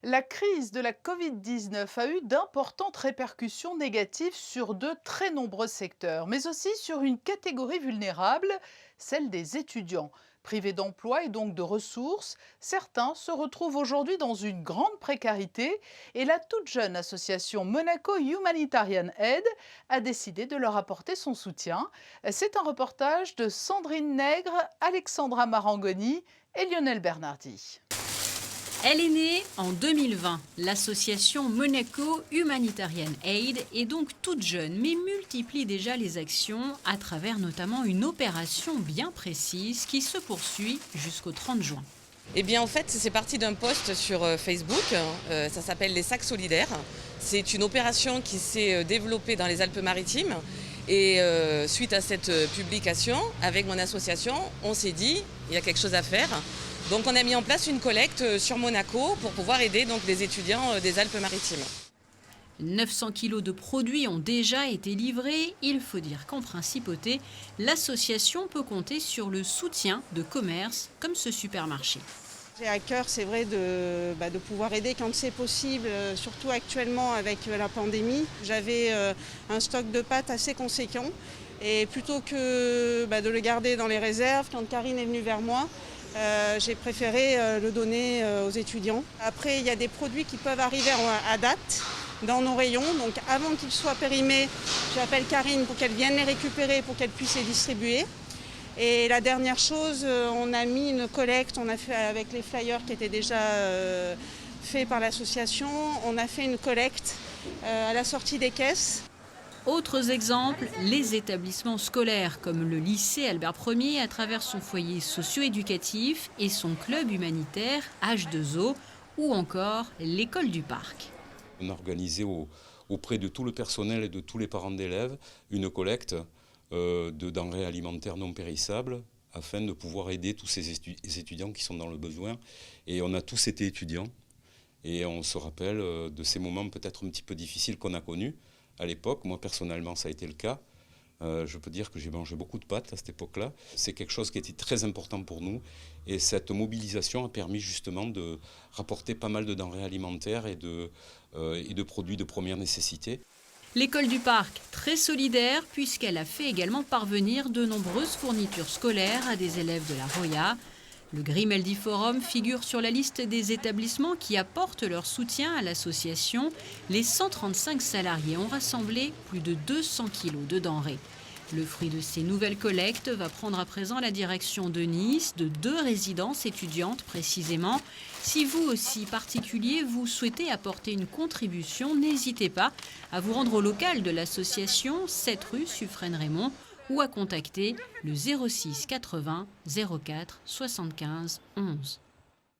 La crise de la Covid-19 a eu d'importantes répercussions négatives sur de très nombreux secteurs, mais aussi sur une catégorie vulnérable, celle des étudiants. Privés d'emploi et donc de ressources, certains se retrouvent aujourd'hui dans une grande précarité et la toute jeune association Monaco Humanitarian Aid a décidé de leur apporter son soutien. C'est un reportage de Sandrine Nègre, Alexandra Marangoni et Lionel Bernardi. Elle est née en 2020. L'association Monaco Humanitarian Aid est donc toute jeune, mais multiplie déjà les actions à travers notamment une opération bien précise qui se poursuit jusqu'au 30 juin. Eh bien, en fait, c'est parti d'un post sur Facebook. Ça s'appelle les sacs solidaires. C'est une opération qui s'est développée dans les Alpes-Maritimes. Et suite à cette publication, avec mon association, on s'est dit, il y a quelque chose à faire. Donc, on a mis en place une collecte sur Monaco pour pouvoir aider donc, les étudiants des Alpes-Maritimes. 900 kilos de produits ont déjà été livrés. Il faut dire qu'en principauté, l'association peut compter sur le soutien de commerces comme ce supermarché. J'ai à cœur, c'est vrai, de pouvoir aider quand c'est possible, surtout actuellement avec la pandémie. J'avais un stock de pâtes assez conséquent et plutôt que de le garder dans les réserves, quand Karine est venue vers moi, j'ai préféré le donner aux étudiants. Après, il y a des produits qui peuvent arriver à date dans nos rayons. Donc avant qu'ils soient périmés, j'appelle Karine pour qu'elle vienne les récupérer, pour qu'elle puisse les distribuer. Et la dernière chose, on a mis une collecte, on a fait avec les flyers qui étaient déjà faits par l'association, on a fait une collecte à la sortie des caisses. Autres exemples, les établissements scolaires comme le lycée Albert Ier à travers son foyer socio-éducatif et son club humanitaire H2O ou encore l'école du parc. On a organisé auprès de tout le personnel et de tous les parents d'élèves une collecte de denrées alimentaires non périssables afin de pouvoir aider tous ces étudiants qui sont dans le besoin. Et on a tous été étudiants et on se rappelle de ces moments peut-être un petit peu difficiles qu'on a connus à l'époque. Moi personnellement ça a été le cas. Je peux dire que j'ai mangé beaucoup de pâtes à cette époque-là. C'est quelque chose qui était très important pour nous et cette mobilisation a permis justement de rapporter pas mal de denrées alimentaires et de produits de première nécessité. L'école du parc, très solidaire puisqu'elle a fait également parvenir de nombreuses fournitures scolaires à des élèves de la Roya. Le Grimaldi Forum figure sur la liste des établissements qui apportent leur soutien à l'association. Les 135 salariés ont rassemblé plus de 200 kilos de denrées. Le fruit de ces nouvelles collectes va prendre à présent la direction de Nice, de 2 résidences étudiantes précisément. Si vous aussi, particulier, vous souhaitez apporter une contribution, n'hésitez pas à vous rendre au local de l'association 7 rue Suffren-Raymond ou à contacter le 06 80 04 75 11.